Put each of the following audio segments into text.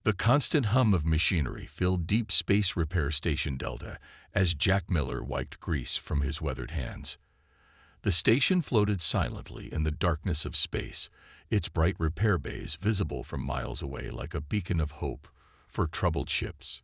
The constant hum of machinery filled Deep Space Repair Station Delta as Jack Miller wiped grease from his weathered hands. The station floated silently in the darkness of space, its bright repair bays visible from miles away like a beacon of hope for troubled ships.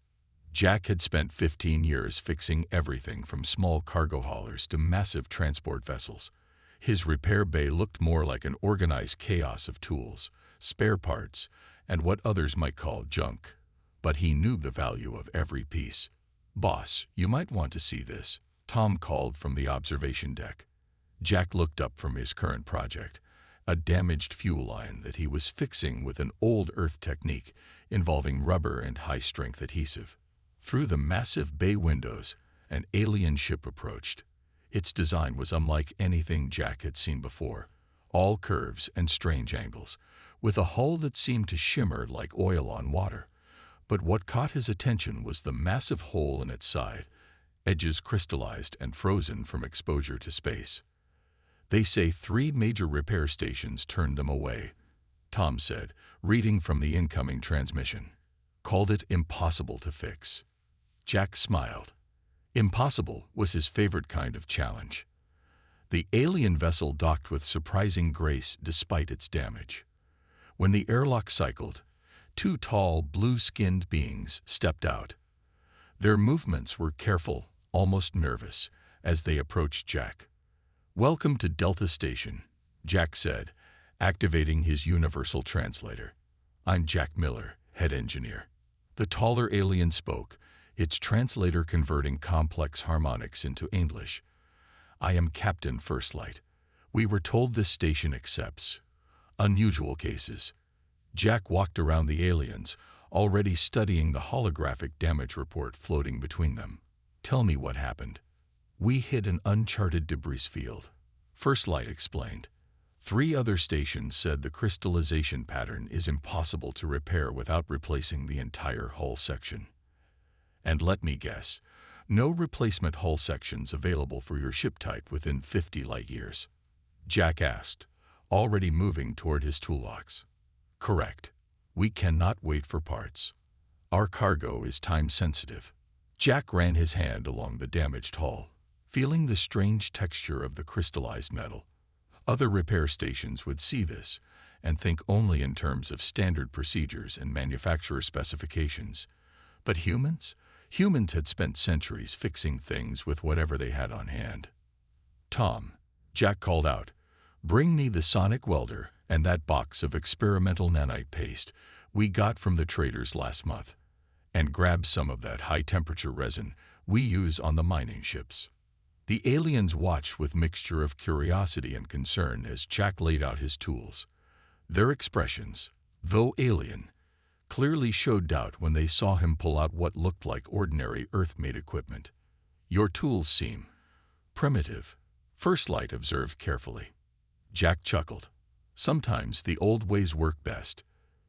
Jack had spent 15 years fixing everything from small cargo haulers to massive transport vessels. His repair bay looked more like an organized chaos of tools, spare parts, and what others might call junk. But he knew the value of every piece. "Boss, you might want to see this," Tom called from the observation deck. Jack looked up from his current project, a damaged fuel line that he was fixing with an old Earth technique involving rubber and high-strength adhesive. Through the massive bay windows, an alien ship approached. Its design was unlike anything Jack had seen before, all curves and strange angles, with a hull that seemed to shimmer like oil on water. But what caught his attention was the massive hole in its side, edges crystallized and frozen from exposure to space. "They say 3 major repair stations turned them away," Tom said, reading from the incoming transmission. "Called it impossible to fix." Jack smiled. Impossible was his favorite kind of challenge. The alien vessel docked with surprising grace despite its damage. When the airlock cycled, 2 tall, blue-skinned beings stepped out. Their movements were careful, almost nervous, as they approached Jack. "Welcome to Delta Station," Jack said, activating his universal translator. "I'm Jack Miller, head engineer." The taller alien spoke, its translator converting complex harmonics into English. "I am Captain First Light. We were told this station accepts unusual cases." Jack walked around the aliens, already studying the holographic damage report floating between them. "Tell me what happened." "We hit an uncharted debris field," First Light explained. 3 other stations said the crystallization pattern is impossible to repair without replacing the entire hull section. "And let me guess, no replacement hull sections available for your ship type within 50 light-years?" Jack asked, already moving toward his toolbox. "Correct. We cannot wait for parts. Our cargo is time-sensitive." Jack ran his hand along the damaged hull, feeling the strange texture of the crystallized metal. Other repair stations would see this and think only in terms of standard procedures and manufacturer specifications. But humans? Humans had spent centuries fixing things with whatever they had on hand. "Tom," Jack called out, "bring me the sonic welder and that box of experimental nanite paste we got from the traders last month. And grab some of that high-temperature resin we use on the mining ships." The aliens watched with mixture of curiosity and concern as Jack laid out his tools. Their expressions, though alien, clearly showed doubt when they saw him pull out what looked like ordinary Earth-made equipment. "Your tools seem primitive," First Light observed carefully. Jack chuckled. "Sometimes the old ways work best.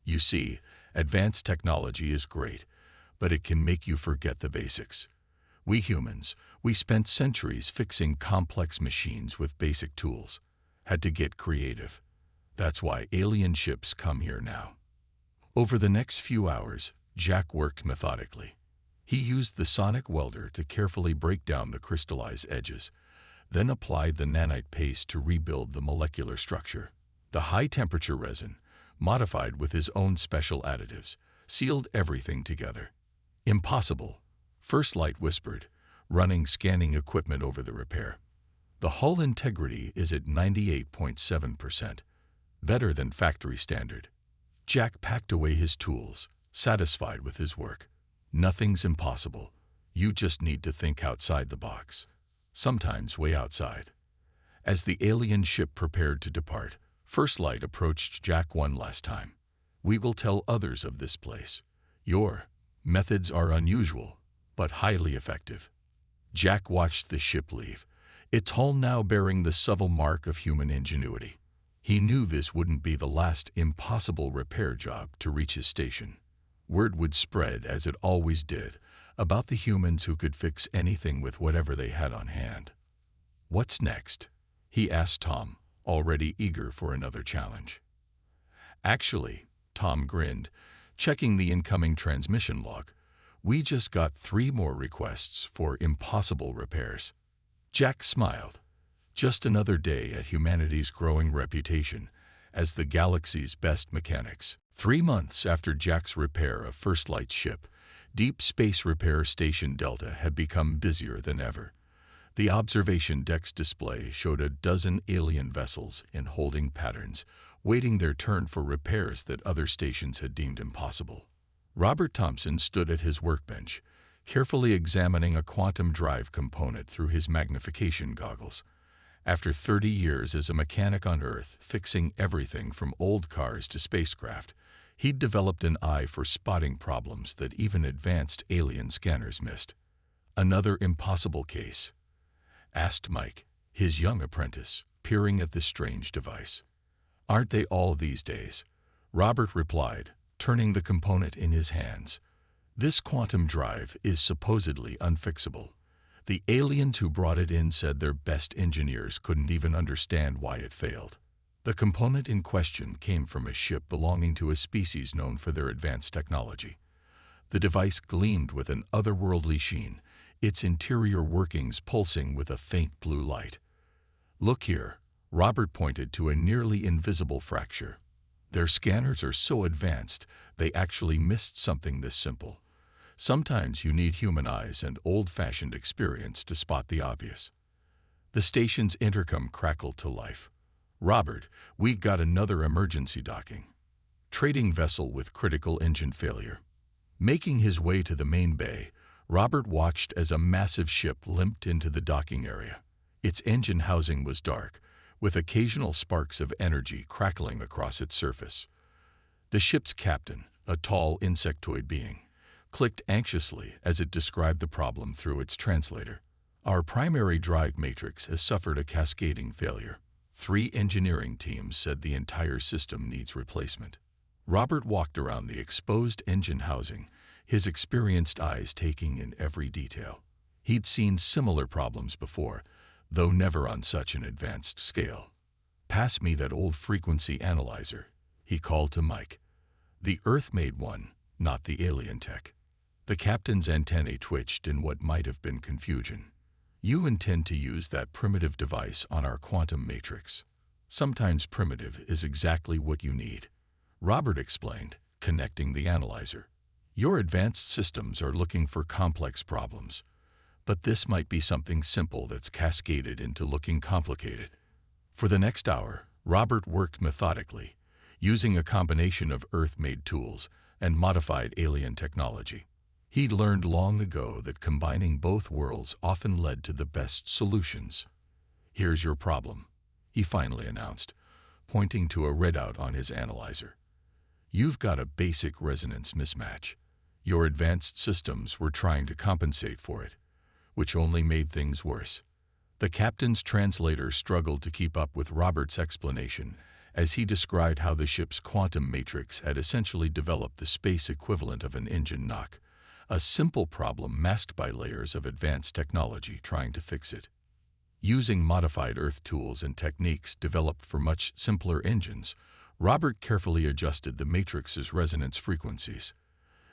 You see, advanced technology is great, but it can make you forget the basics. We humans, we spent centuries fixing complex machines with basic tools. Had to get creative. That's why alien ships come here now." Over the next few hours, Jack worked methodically. He used the sonic welder to carefully break down the crystallized edges, then applied the nanite paste to rebuild the molecular structure. The high-temperature resin, modified with his own special additives, sealed everything together. "Impossible," First Light whispered, running scanning equipment over the repair. "The hull integrity is at 98.7%, better than factory standard." Jack packed away his tools, satisfied with his work. "Nothing's impossible. You just need to think outside the box. Sometimes way outside." As the alien ship prepared to depart, First Light approached Jack one last time. "We will tell others of this place. Your methods are unusual, but highly effective." Jack watched the ship leave, its hull now bearing the subtle mark of human ingenuity. He knew this wouldn't be the last impossible repair job to reach his station. Word would spread, as it always did, about the humans who could fix anything with whatever they had on hand. "What's next?" he asked Tom, already eager for another challenge. "Actually," Tom grinned, checking the incoming transmission log. We just got 3 more requests for impossible repairs. Jack smiled. Just another day at humanity's growing reputation as the galaxy's best mechanics. 3 months after Jack's repair of First Light's ship, Deep Space Repair Station Delta had become busier than ever. The observation deck's display showed a dozen alien vessels in holding patterns, waiting their turn for repairs that other stations had deemed impossible. Robert Thompson stood at his workbench, carefully examining a quantum drive component through his magnification goggles. After 30 years as a mechanic on Earth, fixing everything from old cars to spacecraft, he'd developed an eye for spotting problems that even advanced alien scanners missed. "Another impossible case?" asked Mike, his young apprentice, peering at the strange device. "Aren't they all these days?" Robert replied, turning the component in his hands. "This quantum drive is supposedly unfixable. The aliens who brought it in said their best engineers couldn't even understand why it failed." The component in question came from a ship belonging to a species known for their advanced technology. The device gleamed with an otherworldly sheen, its interior workings pulsing with a faint blue light. "Look here," Robert pointed to a nearly invisible fracture. "Their scanners are so advanced, they actually missed something this simple. Sometimes you need human eyes and old-fashioned experience to spot the obvious." The station's intercom crackled to life. "Robert, we got another emergency docking. Trading vessel with critical engine failure." Making his way to the main bay, Robert watched as a massive ship limped into the docking area. Its engine housing was dark, with occasional sparks of energy crackling across its surface. The ship's captain, a tall insectoid being, clicked anxiously as it described the problem through its translator. "Our primary drive matrix has suffered a cascading failure. 3 engineering teams said the entire system needs replacement." Robert walked around the exposed engine housing, his experienced eyes taking in every detail. He'd seen similar problems before, though never on such an advanced scale. "Pass me that old frequency analyzer," he called to Mike. "The Earth-made one, not the alien tech." The captain's antennae twitched in what might have been confusion. "You intend to use that primitive device on our quantum matrix. Sometimes primitive is exactly what you need," Robert explained, connecting the analyzer. "Your advanced systems are looking for complex problems, but this might be something simple that's cascaded into looking complicated." For the next hour, Robert worked methodically, using a combination of Earth-made tools and modified alien technology. He'd learned long ago that combining both worlds often led to the best solutions. "Here's your problem," he finally announced, pointing to a readout on his analyzer. "You've got a basic resonance mismatch. Your advanced systems were trying to compensate for it, which only made things worse." The captain's translator struggled to keep up with Robert's explanation as he described how the ship's quantum matrix had essentially developed the space equivalent of an engine knock, a simple problem masked by layers of advanced technology trying to fix it. Using modified Earth tools and techniques developed for much simpler engines, Robert carefully adjusted the matrix's resonance frequencies.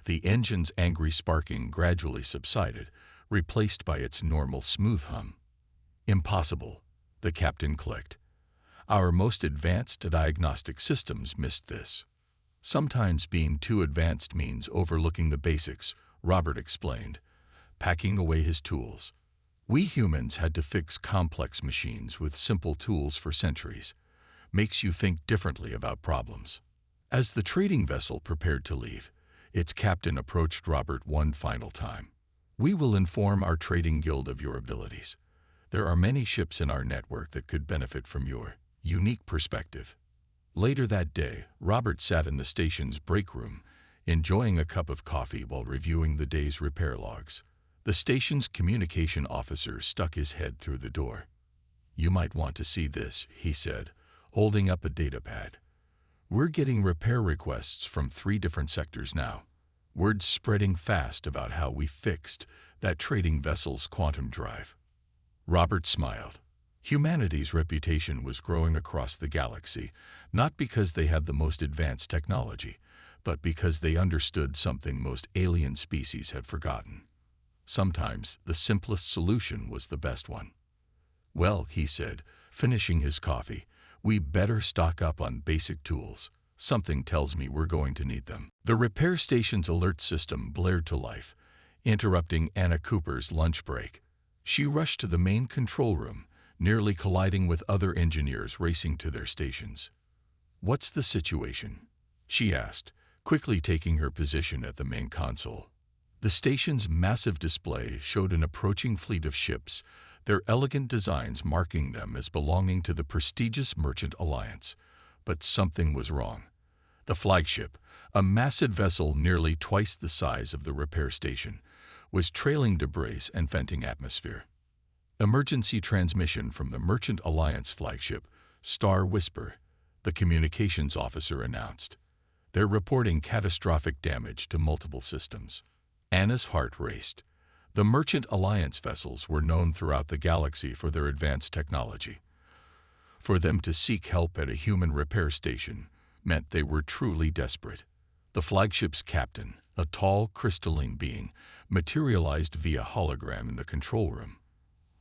The engine's angry sparking gradually subsided, replaced by its normal smooth hum. "Impossible," the captain clicked. "Our most advanced diagnostic systems missed this." "Sometimes being too advanced means overlooking the basics," Robert explained, packing away his tools. "We humans had to fix complex machines with simple tools for centuries. Makes you think differently about problems." As the trading vessel prepared to leave, its captain approached Robert one final time. "We will inform our trading guild of your abilities. There are many ships in our network that could benefit from your unique perspective." Later that day, Robert sat in the station's break room, enjoying a cup of coffee while reviewing the day's repair logs. The station's communication officer stuck his head through the door. "You might want to see this," he said, holding up a datapad. "We're getting repair requests from 3 different sectors now. Word's spreading fast about how we fixed that trading vessel's quantum drive." Robert smiled. Humanity's reputation was growing across the galaxy, not because they had the most advanced technology, but because they understood something most alien species had forgotten. Sometimes the simplest solution was the best one. "Well," he said, finishing his coffee, "we better stock up on basic tools. Something tells me we're going to need them." The repair station's alert system blared to life, interrupting Anna Cooper's lunch break. She rushed to the main control room, nearly colliding with other engineers racing to their stations. "What's the situation?" she asked, quickly taking her position at the main console. The station's massive display showed an approaching fleet of ships, their elegant designs marking them as belonging to the prestigious Merchant Alliance. But something was wrong. The flagship, a massive vessel nearly twice the size of the repair station, was trailing debris and venting atmosphere. "Emergency transmission from the Merchant Alliance flagship, Star Whisper," the communications officer announced. "They're reporting catastrophic damage to multiple systems." Anna's heart raced. The Merchant Alliance vessels were known throughout the galaxy for their advanced technology. For them to seek help at a human repair station meant they were truly desperate. The flagship's captain, a tall, crystalline being, materialized via hologram in the control room.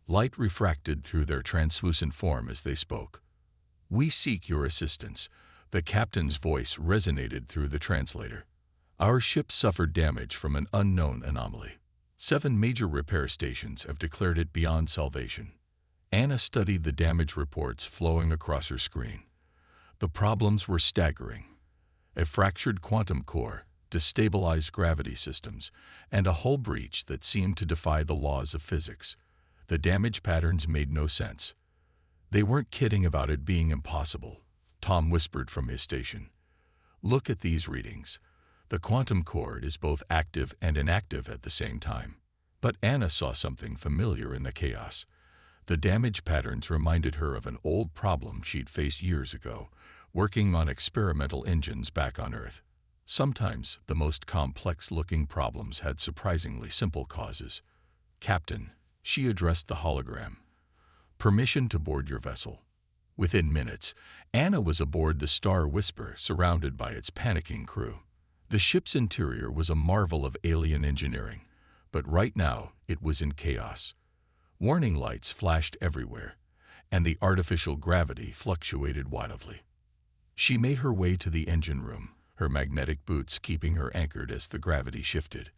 Light refracted through their translucent form as they spoke. "We seek your assistance." The captain's voice resonated through the translator. "Our ship suffered damage from an unknown anomaly. 7 major repair stations have declared it beyond salvation." Anna studied the damage reports flowing across her screen. The problems were staggering. A fractured quantum core, destabilized gravity systems, and a hull breach that seemed to defy the laws of physics. The damage patterns made no sense. "They weren't kidding about it being impossible," Tom whispered from his station. "Look at these readings. The quantum core is both active and inactive at the same time." But Anna saw something familiar in the chaos. The damage patterns reminded her of an old problem she'd faced years ago, working on experimental engines back on Earth. Sometimes the most complex-looking problems had surprisingly simple causes. "Captain," she addressed the hologram, "permission to board your vessel." Within minutes, Anna was aboard the Star Whisper, surrounded by its panicking crew. The ship's interior was a marvel of alien engineering, but right now it was in chaos. Warning lights flashed everywhere, and the artificial gravity fluctuated wildly. She made her way to the engine room, her magnetic boots keeping her anchored as the gravity shifted.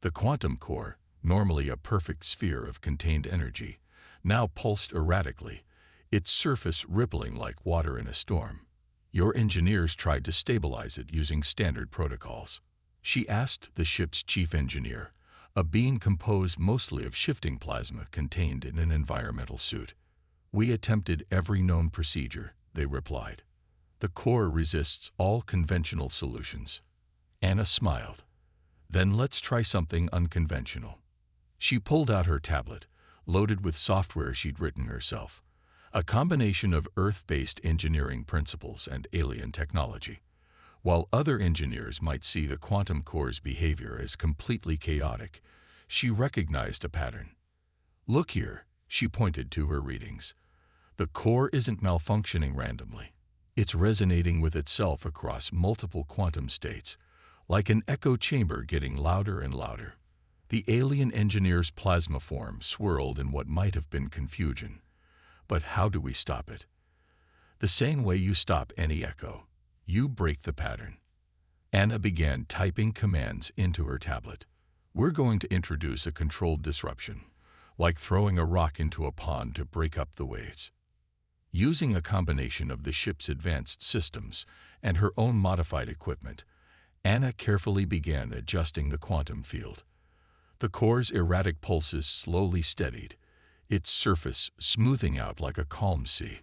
The quantum core, normally a perfect sphere of contained energy, now pulsed erratically, its surface rippling like water in a storm. "Your engineers tried to stabilize it using standard protocols?" she asked the ship's chief engineer, a being composed mostly of shifting plasma contained in an environmental suit. "We attempted every known procedure," they replied. "The core resists all conventional solutions." Anna smiled. "Then let's try something unconventional." She pulled out her tablet, loaded with software she'd written herself. A combination of Earth-based engineering principles and alien technology. While other engineers might see the quantum core's behavior as completely chaotic, she recognized a pattern. "Look here," she pointed to her readings. "The core isn't malfunctioning randomly. It's resonating with itself across multiple quantum states, like an echo chamber getting louder and louder." The alien engineer's plasma form swirled in what might have been confusion. "But how do we stop it?" "The same way you stop any echo. You break the pattern." Anna began typing commands into her tablet. "We're going to introduce a controlled disruption, like throwing a rock into a pond to break up the waves." Using a combination of the ship's advanced systems and her own modified equipment, Anna carefully began adjusting the quantum field. The core's erratic pulses slowly steadied, its surface smoothing out like a calm sea.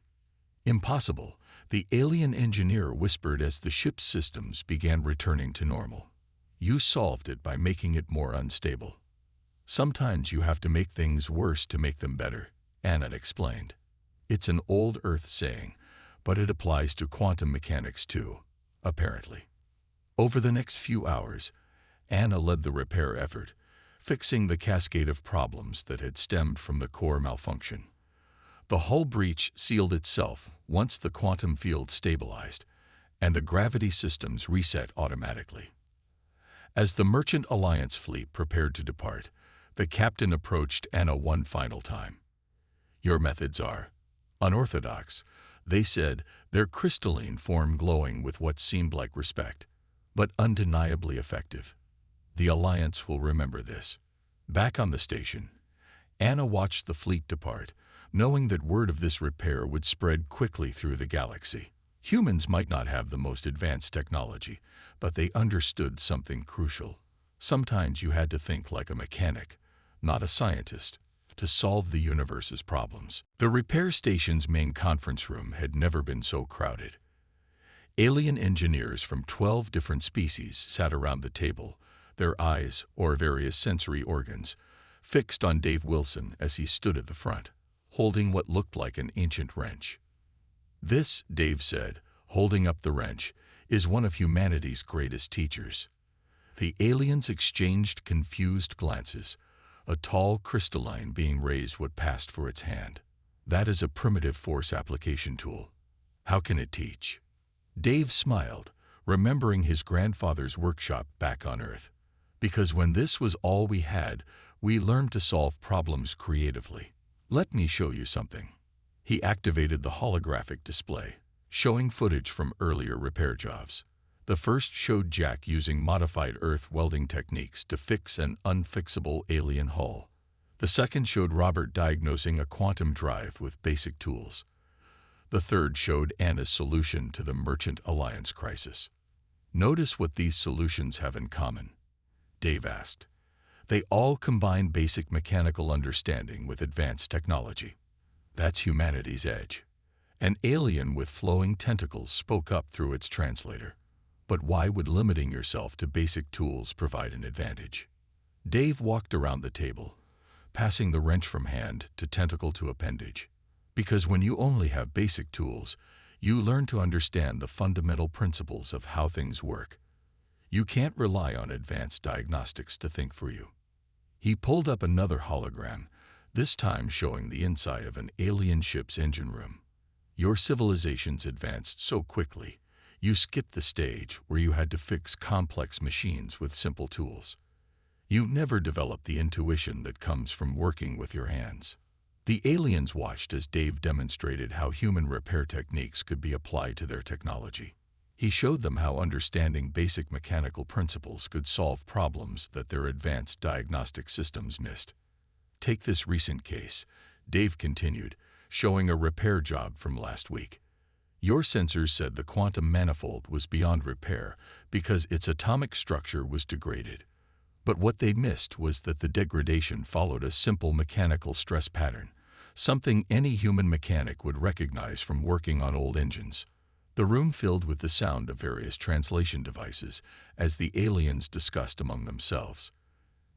"Impossible," the alien engineer whispered as the ship's systems began returning to normal. "You solved it by making it more unstable." "Sometimes you have to make things worse to make them better," Anna explained. "It's an old Earth saying, but it applies to quantum mechanics too, apparently." Over the next few hours, Anna led the repair effort, fixing the cascade of problems that had stemmed from the core malfunction. The hull breach sealed itself once the quantum field stabilized, and the gravity systems reset automatically. As the Merchant Alliance fleet prepared to depart, the captain approached Anna one final time. "Your methods are unorthodox," they said, their crystalline form glowing with what seemed like respect, "but undeniably effective. The Alliance will remember this." Back on the station, Anna watched the fleet depart, knowing that word of this repair would spread quickly through the galaxy. Humans might not have the most advanced technology, but they understood something crucial. Sometimes you had to think like a mechanic, not a scientist, to solve the universe's problems. The repair station's main conference room had never been so crowded. Alien engineers from 12 different species sat around the table, their eyes, or various sensory organs, fixed on Dave Wilson as he stood at the front, holding what looked like an ancient wrench. "This," Dave said, holding up the wrench, "is one of humanity's greatest teachers." The aliens exchanged confused glances, a tall crystalline being raised what passed for its hand. "That is a primitive force application tool. How can it teach?" Dave smiled, remembering his grandfather's workshop back on Earth. "Because when this was all we had, we learned to solve problems creatively. Let me show you something." He activated the holographic display, showing footage from earlier repair jobs. The first showed Jack using modified Earth welding techniques to fix an unfixable alien hull. The second showed Robert diagnosing a quantum drive with basic tools. The third showed Anna's solution to the Merchant Alliance crisis. "Notice what these solutions have in common?" Dave asked. "They all combine basic mechanical understanding with advanced technology. That's humanity's edge." An alien with flowing tentacles spoke up through its translator. "But why would limiting yourself to basic tools provide an advantage?" Dave walked around the table, passing the wrench from hand to tentacle to appendage. "Because when you only have basic tools, you learn to understand the fundamental principles of how things work. You can't rely on advanced diagnostics to think for you." He pulled up another hologram, this time showing the inside of an alien ship's engine room. "Your civilizations advanced so quickly, you skipped the stage where you had to fix complex machines with simple tools. You never developed the intuition that comes from working with your hands." The aliens watched as Dave demonstrated how human repair techniques could be applied to their technology. He showed them how understanding basic mechanical principles could solve problems that their advanced diagnostic systems missed. "Take this recent case," Dave continued, showing a repair job from last week. "Your sensors said the quantum manifold was beyond repair because its atomic structure was degraded. But what they missed was that the degradation followed a simple mechanical stress pattern, something any human mechanic would recognize from working on old engines." The room filled with the sound of various translation devices as the aliens discussed among themselves.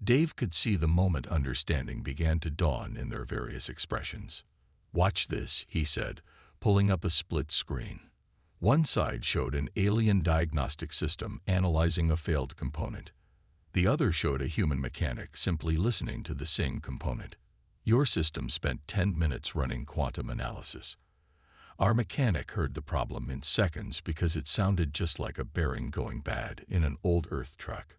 Dave could see the moment understanding began to dawn in their various expressions. "Watch this," he said, pulling up a split screen. One side showed an alien diagnostic system analyzing a failed component. The other showed a human mechanic simply listening to the same component. "Your system spent 10 minutes running quantum analysis. Our mechanic heard the problem in seconds because it sounded just like a bearing going bad in an old Earth truck.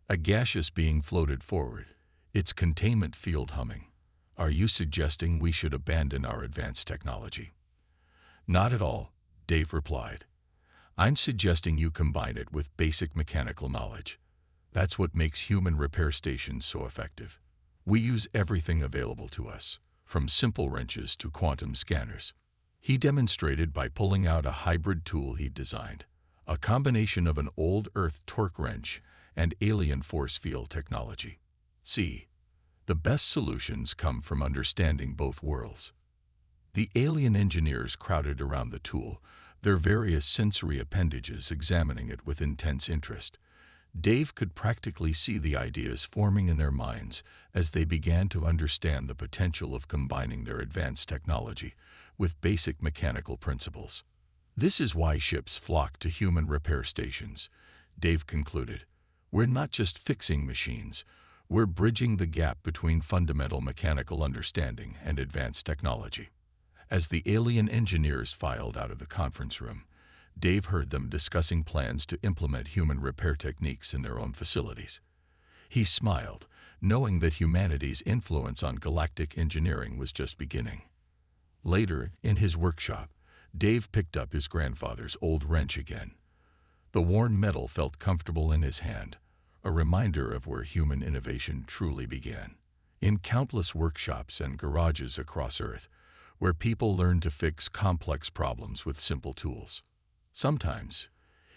A gaseous being floated forward, its containment field humming. Are you suggesting we should abandon our advanced technology?" "Not at all," Dave replied. "I'm suggesting you combine it with basic mechanical knowledge. That's what makes human repair stations so effective. We use everything available to us, from simple wrenches to quantum scanners." He demonstrated by pulling out a hybrid tool he'd designed, a combination of an old Earth torque wrench and alien force field technology. "See, the best solutions come from understanding both worlds." The alien engineers crowded around the tool, their various sensory appendages examining it with intense interest. Dave could practically see the ideas forming in their minds as they began to understand the potential of combining their advanced technology with basic mechanical principles. "This is why ships flock to human repair stations," Dave concluded. "We're not just fixing machines, we're bridging the gap between fundamental mechanical understanding and advanced technology." As the alien engineers filed out of the conference room, Dave heard them discussing plans to implement human repair techniques in their own facilities. He smiled, knowing that humanity's influence on galactic engineering was just beginning. Later, in his workshop, Dave picked up his grandfather's old wrench again. The worn metal felt comfortable in his hand, a reminder of where human innovation truly began. In countless workshops and garages across Earth, where people learned to fix complex problems with simple tools. Sometimes,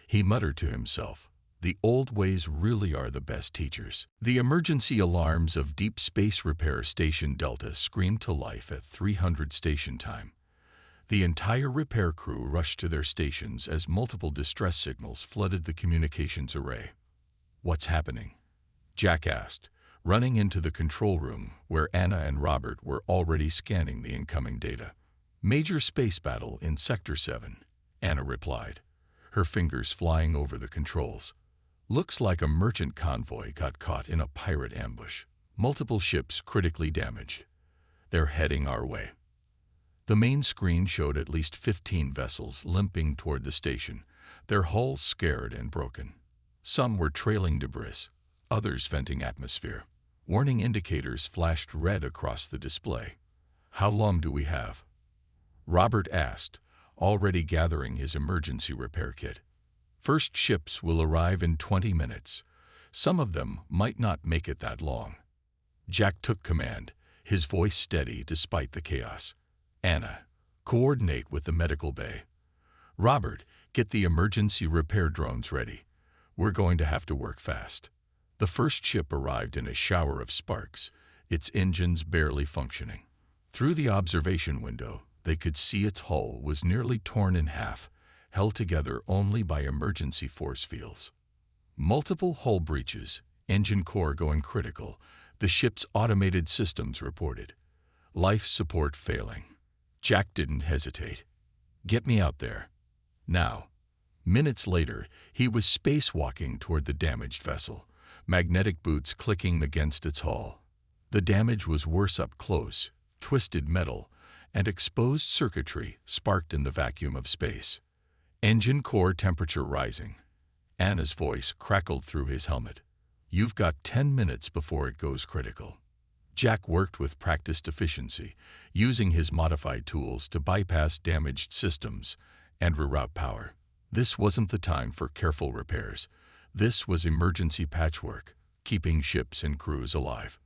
he muttered to himself, the old ways really are the best teachers. The emergency alarms of Deep Space Repair Station Delta screamed to life at 300 station time. The entire repair crew rushed to their stations as multiple distress signals flooded the communications array. "What's happening?" Jack asked, running into the control room where Anna and Robert were already scanning the incoming data. "Major space battle in Sector 7, Anna replied, her fingers flying over the controls. "Looks like a merchant convoy got caught in a pirate ambush. Multiple ships critically damaged. They're heading our way." The main screen showed at least 15 vessels limping toward the station, their hulls scarred and broken. Some were trailing debris, others venting atmosphere. Warning indicators flashed red across the display. "How long do we have?" Robert asked, already gathering his emergency repair kit. "First ships will arrive in 20 minutes. Some of them might not make it that long." Jack took command, his voice steady despite the chaos. "Anna, coordinate with the medical bay. Robert, get the emergency repair drones ready. We're going to have to work fast." The first ship arrived in a shower of sparks, its engines barely functioning. Through the observation window, they could see its hull was nearly torn in half, held together only by emergency force fields. Multiple hull breaches, engine core going critical, the ship's automated systems reported. Life support failing. Jack didn't hesitate. "Get me out there. Now." Minutes later, he was spacewalking toward the damaged vessel, magnetic boots clicking against its hull. The damage was worse up close. Twisted metal and exposed circuitry sparked in the vacuum of space. Engine core temperature rising. Anna's voice crackled through his helmet. "You've got 10 minutes before it goes critical." Jack worked with practiced efficiency, using his modified tools to bypass damaged systems and reroute power. This wasn't the time for careful repairs. This was emergency patchwork, keeping ships and crews alive.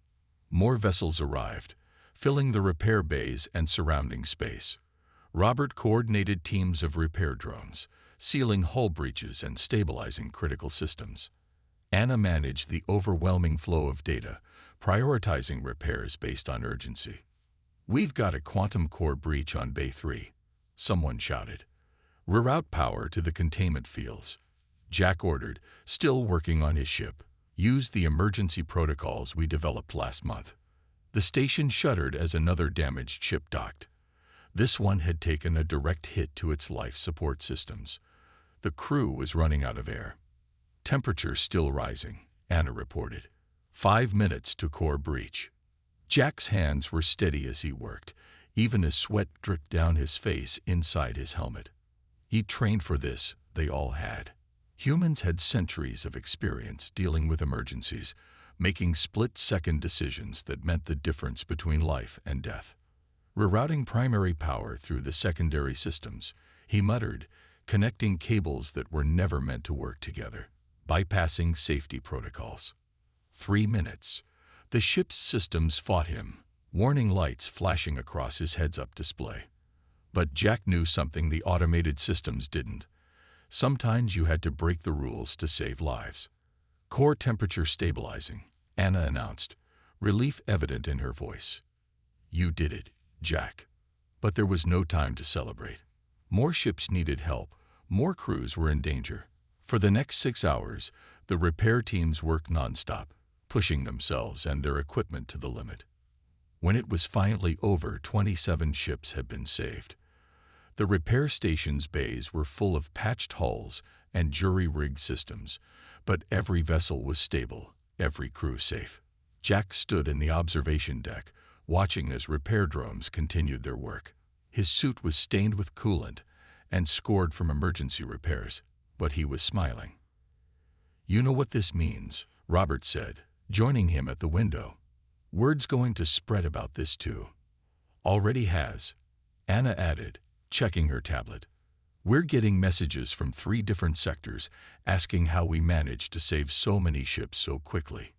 More vessels arrived, filling the repair bays and surrounding space. Robert coordinated teams of repair drones, sealing hull breaches and stabilizing critical systems. Anna managed the overwhelming flow of data, prioritizing repairs based on urgency. "We've got a quantum core breach on Bay 3, someone shouted. "Reroute power to the containment fields." Jack ordered, still working on his ship. "Use the emergency protocols we developed last month." The station shuddered as another damaged ship docked. This one had taken a direct hit to its life support systems. The crew was running out of air. "Temperature still rising," Anna reported. 5 minutes to core breach." Jack's hands were steady as he worked, even as sweat dripped down his face inside his helmet. He trained for this, they all had. Humans had centuries of experience dealing with emergencies, making split-second decisions that meant the difference between life and death. Rerouting primary power through the secondary systems, he muttered, connecting cables that were never meant to work together, bypassing safety protocols. 3 minutes. The ship's systems fought him, warning lights flashing across his heads-up display. But Jack knew something the automated systems didn't. Sometimes you had to break the rules to save lives. "Core temperature stabilizing," Anna announced, relief evident in her voice. "You did it, Jack." But there was no time to celebrate. More ships needed help. More crews were in danger. For the next 6 hours, the repair teams worked nonstop, pushing themselves and their equipment to the limit. When it was finally over, 27 ships had been saved. The repair station's bays were full of patched hulls and jury-rigged systems, but every vessel was stable, every crew safe. Jack stood in the observation deck, watching as repair drones continued their work. His suit was stained with coolant, and scored from emergency repairs, but he was smiling. "You know what this means," Robert said, joining him at the window. "Word's going to spread about this too." "Already has," Anna added, checking her tablet. "We're getting messages from 3 different sectors asking how we managed to save so many ships so quickly."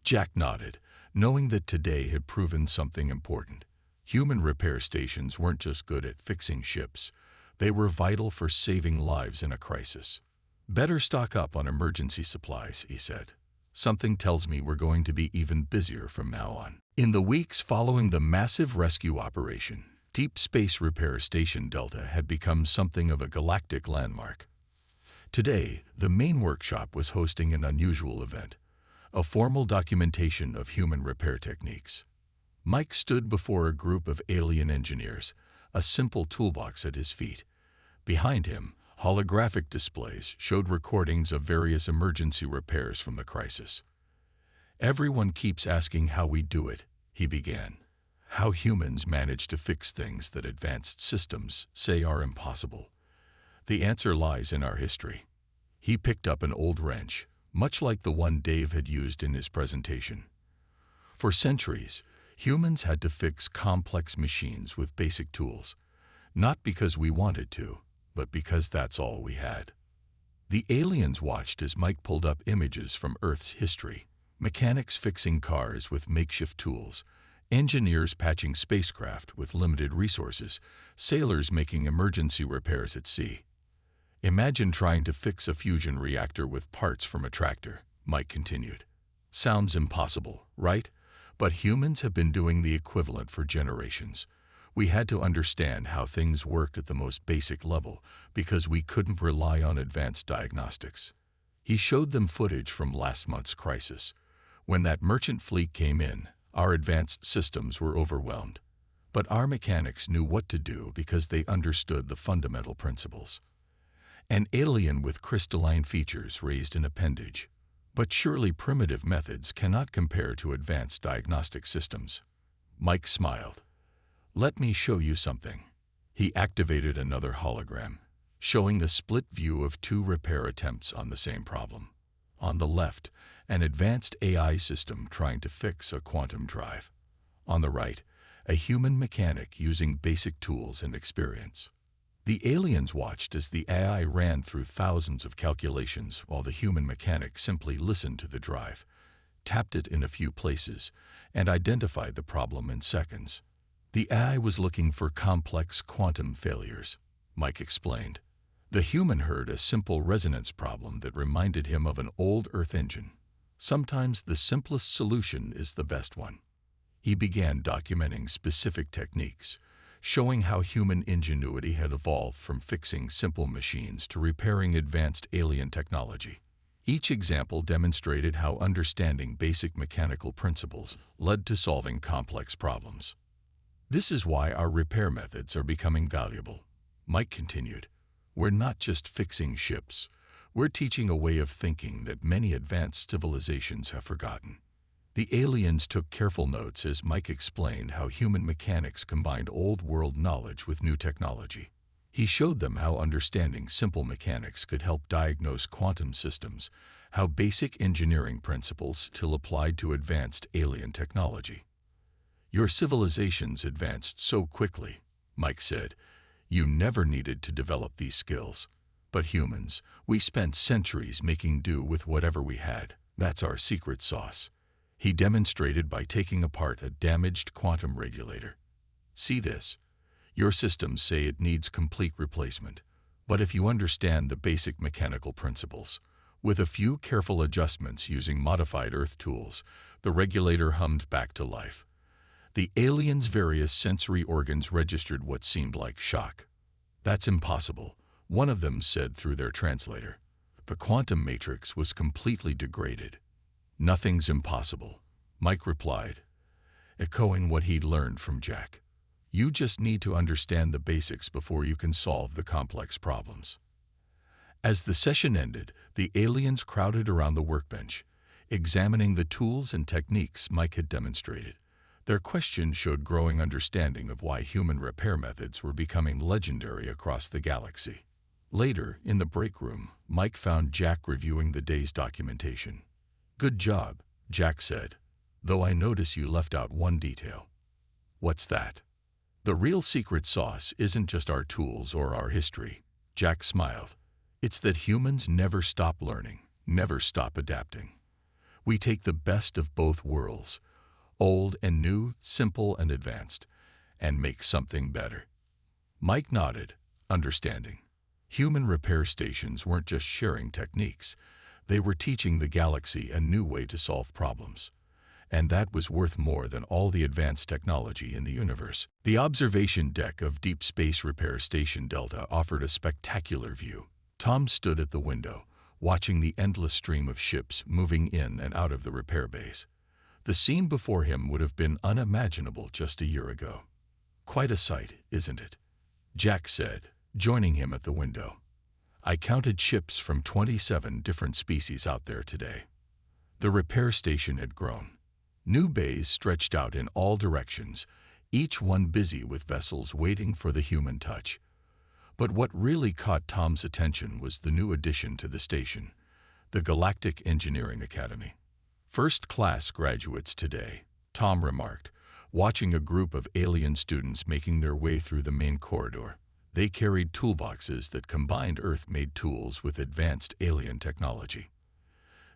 Jack nodded, knowing that today had proven something important. Human repair stations weren't just good at fixing ships. They were vital for saving lives in a crisis. "Better stock up on emergency supplies," he said. "Something tells me we're going to be even busier from now on." In the weeks following the massive rescue operation, Deep Space Repair Station Delta had become something of a galactic landmark. Today, the main workshop was hosting an unusual event, a formal documentation of human repair techniques. Mike stood before a group of alien engineers, a simple toolbox at his feet. Behind him, holographic displays showed recordings of various emergency repairs from the crisis. "Everyone keeps asking how we do it," he began. "How humans manage to fix things that advanced systems say are impossible. The answer lies in our history." He picked up an old wrench, much like the one Dave had used in his presentation. For centuries, humans had to fix complex machines with basic tools, not because we wanted to, but because that's all we had. The aliens watched as Mike pulled up images from Earth's history: mechanics fixing cars with makeshift tools, engineers patching spacecraft with limited resources, sailors making emergency repairs at sea. "Imagine trying to fix a fusion reactor with parts from a tractor," Mike continued. "Sounds impossible, right? But humans have been doing the equivalent for generations. We had to understand how things worked at the most basic level because we couldn't rely on advanced diagnostics." He showed them footage from last month's crisis. When that merchant fleet came in, our advanced systems were overwhelmed. But our mechanics knew what to do because they understood the fundamental principles. An alien with crystalline features raised an appendage. "But surely primitive methods cannot compare to advanced diagnostic systems." Mike smiled. "Let me show you something." He activated another hologram, showing a split view of 2 repair attempts on the same problem. On the left, an advanced AI system trying to fix a quantum drive. On the right, a human mechanic using basic tools and experience. The aliens watched as the AI ran through thousands of calculations while the human mechanic simply listened to the drive, tapped it in a few places, and identified the problem in seconds. The AI was looking for complex quantum failures, Mike explained. The human heard a simple resonance problem that reminded him of an old Earth engine. Sometimes the simplest solution is the best one. He began documenting specific techniques, showing how human ingenuity had evolved from fixing simple machines to repairing advanced alien technology. Each example demonstrated how understanding basic mechanical principles led to solving complex problems. "This is why our repair methods are becoming valuable," Mike continued. "We're not just fixing ships. We're teaching a way of thinking that many advanced civilizations have forgotten." The aliens took careful notes as Mike explained how human mechanics combined old-world knowledge with new technology. He showed them how understanding simple mechanics could help diagnose quantum systems, how basic engineering principles still applied to advanced alien technology. "Your civilizations advanced so quickly," Mike said. "You never needed to develop these skills. But humans, we spent centuries making do with whatever we had. That's our secret sauce." He demonstrated by taking apart a damaged quantum regulator. "See this? Your systems say it needs complete replacement. But if you understand the basic mechanical principles, with a few careful adjustments using modified Earth tools, the regulator hummed back to life." The aliens' various sensory organs registered what seemed like shock. "That's impossible," one of them said through their translator. "The quantum matrix was completely degraded." "Nothing's impossible," Mike replied, echoing what he'd learned from Jack. "You just need to understand the basics before you can solve the complex problems." As the session ended, the aliens crowded around the workbench, examining the tools and techniques Mike had demonstrated. Their questions showed growing understanding of why human repair methods were becoming legendary across the galaxy. Later, in the break room, Mike found Jack reviewing the day's documentation. "Good job," Jack said, "though I notice you left out one detail." "What's that?" "The real secret sauce isn't just our tools or our history," Jack smiled. "It's that humans never stop learning, never stop adapting. We take the best of both worlds, old and new, simple and advanced, and make something better." Mike nodded, understanding. Human repair stations weren't just sharing techniques. They were teaching the galaxy a new way to solve problems. And that was worth more than all the advanced technology in the universe. The observation deck of Deep Space Repair Station Delta offered a spectacular view. Tom stood at the window, watching the endless stream of ships moving in and out of the repair base. The scene before him would have been unimaginable just a year ago. "Quite a sight, isn't it?" Jack said, joining him at the window. "I counted ships from 27 different species out there today." The repair station had grown. New bays stretched out in all directions, each one busy with vessels waiting for the human touch. But what really caught Tom's attention was the new addition to the station, the Galactic Engineering Academy. "First-class graduates today," Tom remarked, watching a group of alien students making their way through the main corridor. They carried toolboxes that combined Earth-made tools with advanced alien technology.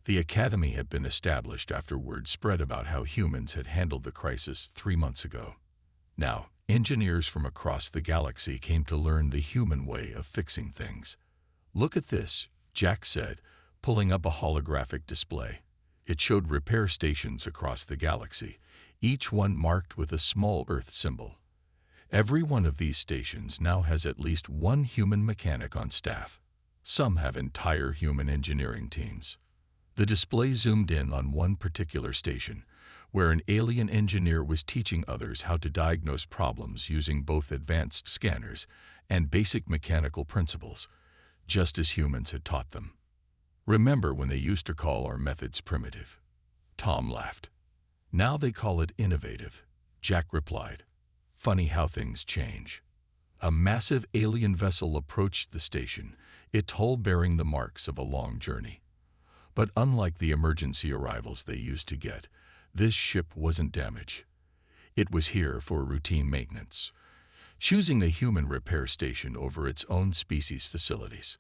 The academy had been established after word spread about how humans had handled the crisis 3 months ago. Now, engineers from across the galaxy came to learn the human way of fixing things. "Look at this," Jack said, pulling up a holographic display. It showed repair stations across the galaxy, each one marked with a small Earth symbol. Every one of these stations now has at least one human mechanic on staff. Some have entire human engineering teams. The display zoomed in on one particular station, where an alien engineer was teaching others how to diagnose problems using both advanced scanners and basic mechanical principles, just as humans had taught them. "Remember when they used to call our methods primitive?" Tom laughed. "Now they call it innovative," Jack replied. "Funny how things change." A massive alien vessel approached the station, its hull bearing the marks of a long journey. But unlike the emergency arrivals they used to get, this ship wasn't damaged. It was here for routine maintenance, choosing the human repair station over its own species facilities.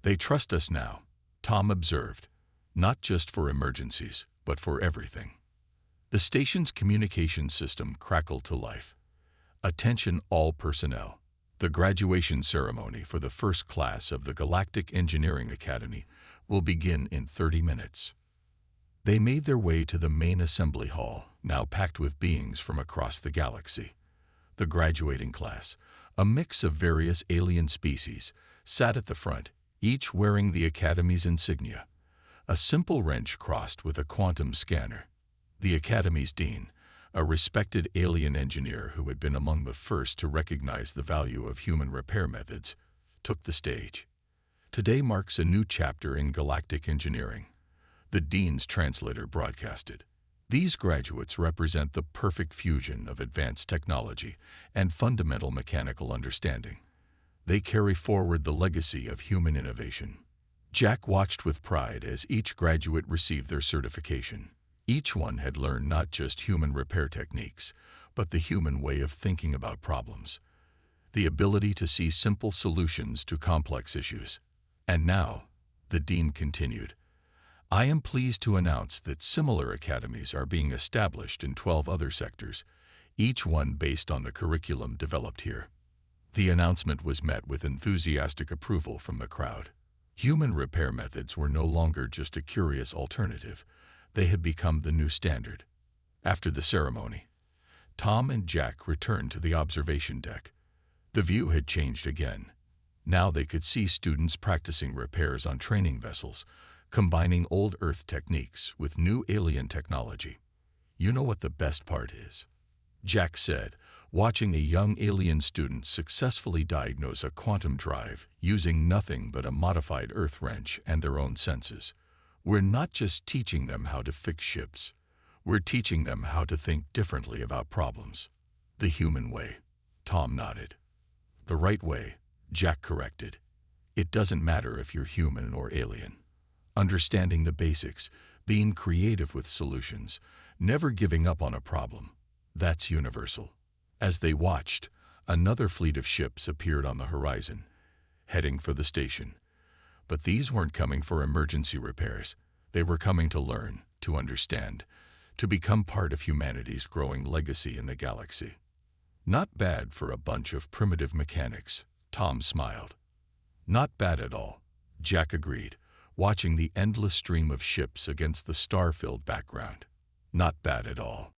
"They trust us now," Tom observed, "not just for emergencies, but for everything." The station's communication system crackled to life. "Attention all personnel. The graduation ceremony for the first class of the Galactic Engineering Academy will begin in 30 minutes. They made their way to the main assembly hall, now packed with beings from across the galaxy. The graduating class, a mix of various alien species, sat at the front, each wearing the Academy's insignia, a simple wrench crossed with a quantum scanner. The Academy's dean, a respected alien engineer who had been among the first to recognize the value of human repair methods, took the stage. "Today marks a new chapter in galactic engineering," the dean's translator broadcasted. "These graduates represent the perfect fusion of advanced technology and fundamental mechanical understanding. They carry forward the legacy of human innovation." Jack watched with pride as each graduate received their certification. Each one had learned not just human repair techniques, but the human way of thinking about problems, the ability to see simple solutions to complex issues. "And now," the dean continued, "I am pleased to announce that similar academies are being established in 12 other sectors, each one based on the curriculum developed here." The announcement was met with enthusiastic approval from the crowd. Human repair methods were no longer just a curious alternative. They had become the new standard. After the ceremony, Tom and Jack returned to the observation deck. The view had changed again. Now they could see students practicing repairs on training vessels, combining old Earth techniques with new alien technology. "You know what the best part is?" Jack said, watching a young alien student successfully diagnose a quantum drive using nothing but a modified Earth wrench and their own senses. "We're not just teaching them how to fix ships. We're teaching them how to think differently about problems. The human way, Tom nodded. The right way, Jack corrected. It doesn't matter if you're human or alien. Understanding the basics, being creative with solutions, never giving up on a problem. That's universal. As they watched, another fleet of ships appeared on the horizon, heading for the station. But these weren't coming for emergency repairs. They were coming to learn, to understand, to become part of humanity's growing legacy in the galaxy. Not bad for a bunch of primitive mechanics, Tom smiled. Not bad at all, Jack agreed, watching the endless stream of ships against the star-filled background. Not bad at all.